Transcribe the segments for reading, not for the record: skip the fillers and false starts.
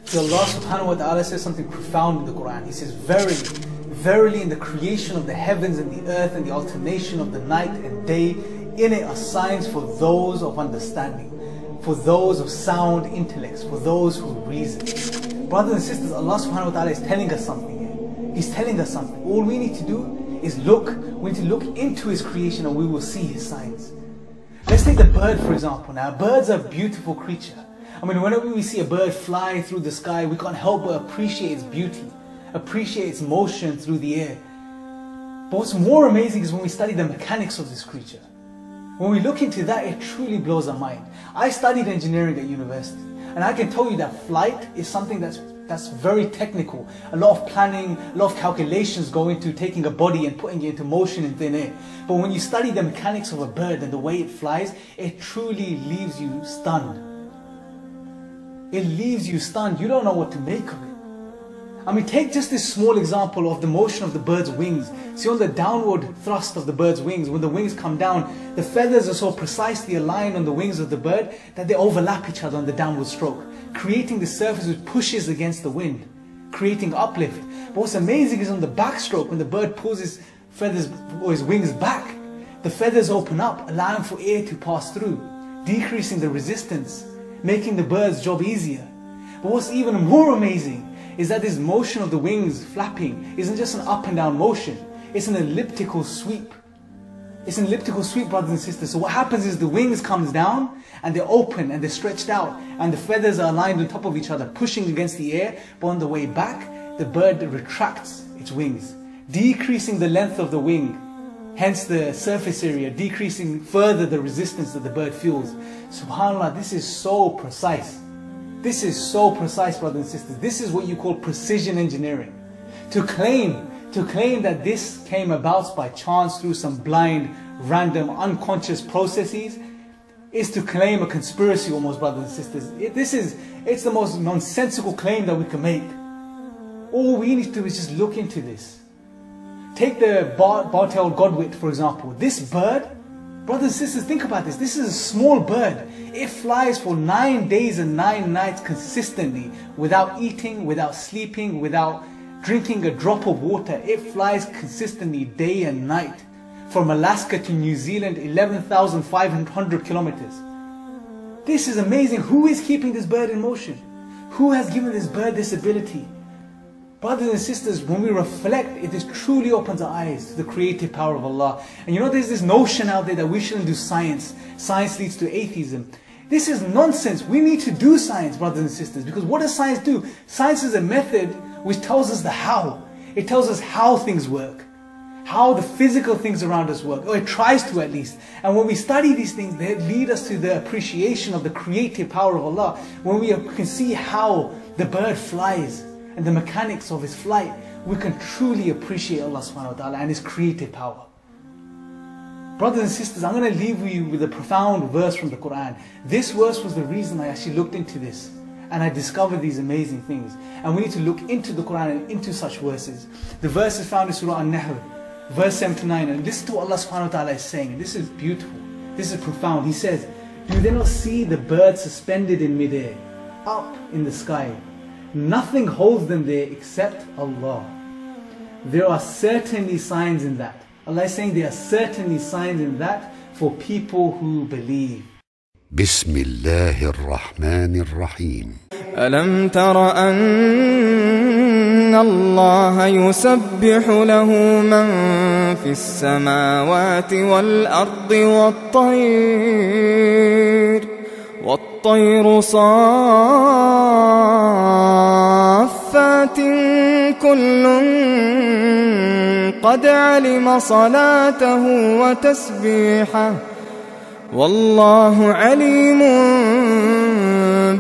So Allah subhanahu wa ta'ala says something profound in the Quran. He says, verily, verily in the creation of the heavens and the earth and the alternation of the night and day, in it are signs for those of understanding, for those of sound intellects, for those who reason. Brothers and sisters, Allah subhanahu wa ta'ala is telling us something here. He's telling us something. All we need to do is look. We need to look into His creation and we will see His signs. Let's take the bird for example now. Birds are a beautiful creature. I mean, whenever we see a bird fly through the sky, we can't help but appreciate its beauty, appreciate its motion through the air. But what's more amazing is when we study the mechanics of this creature. When we look into that, it truly blows our mind. I studied engineering at university, and I can tell you that flight is something that's very technical. A lot of planning, a lot of calculations go into taking a body and putting it into motion in thin air. But when you study the mechanics of a bird and the way it flies, it truly leaves you stunned. It leaves you stunned. You don't know what to make of it. I mean, take just this small example of the motion of the bird's wings. See, on the downward thrust of the bird's wings, when the wings come down, the feathers are so precisely aligned on the wings of the bird that they overlap each other on the downward stroke, creating the surface which pushes against the wind, creating uplift. But what's amazing is on the backstroke, when the bird pulls his feathers or his wings back, the feathers open up, allowing for air to pass through, decreasing the resistance, making the bird's job easier. But what's even more amazing is that this motion of the wings flapping isn't just an up and down motion, it's an elliptical sweep. It's an elliptical sweep, brothers and sisters. So what happens is the wings comes down and they're open and they're stretched out and the feathers are aligned on top of each other, pushing against the air. But on the way back, the bird retracts its wings, decreasing the length of the wing, hence the surface area, decreasing further the resistance that the bird feels. SubhanAllah, this is so precise. This is so precise, brothers and sisters. This is what you call precision engineering. To claim that this came about by chance through some blind, random, unconscious processes is to claim a conspiracy almost, brothers and sisters. It's the most nonsensical claim that we can make. All we need to do is just look into this. Take the bar-tailed godwit, for example. This bird, brothers and sisters, think about this. This is a small bird. It flies for 9 days and 9 nights consistently, without eating, without sleeping, without drinking a drop of water. It flies consistently day and night. From Alaska to New Zealand, 11,500 kilometers. This is amazing. Who is keeping this bird in motion? Who has given this bird this ability? Brothers and sisters, when we reflect, it just truly opens our eyes to the creative power of Allah. And you know, there's this notion out there that we shouldn't do science. Science leads to atheism. This is nonsense. We need to do science, brothers and sisters, because what does science do? Science is a method which tells us the how. It tells us how things work, how the physical things around us work, or it tries to at least. And when we study these things, they lead us to the appreciation of the creative power of Allah. When we can see how the bird flies and the mechanics of his flight, we can truly appreciate Allah subhanahu wa ta'ala and His creative power. Brothers and sisters, I'm going to leave you with a profound verse from the Quran. This verse was the reason I actually looked into this and I discovered these amazing things. And we need to look into the Quran and into such verses. The verse is found in Surah An-Nahl, verse 79. And listen to what Allah subhanahu wa ta'ala is saying. This is beautiful. This is profound. He says, "Do they not see the birds suspended in midair, up in the sky? Nothing holds them there except Allah. There are certainly signs in that." Allah is saying there are certainly signs in that for people who believe. بسم الله الرحمن الرحيم. ألم تر أن الله يسبح له من في السماوات والأرض والطير صافات كل قد علم صلاته وتسبيحه والله عليم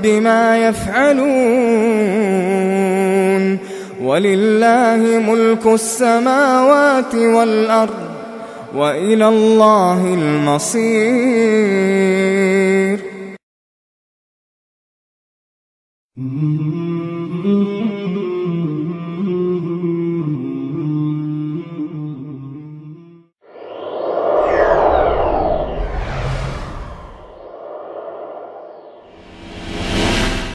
بما يفعلون ولله ملك السماوات والأرض وإلى الله المصير.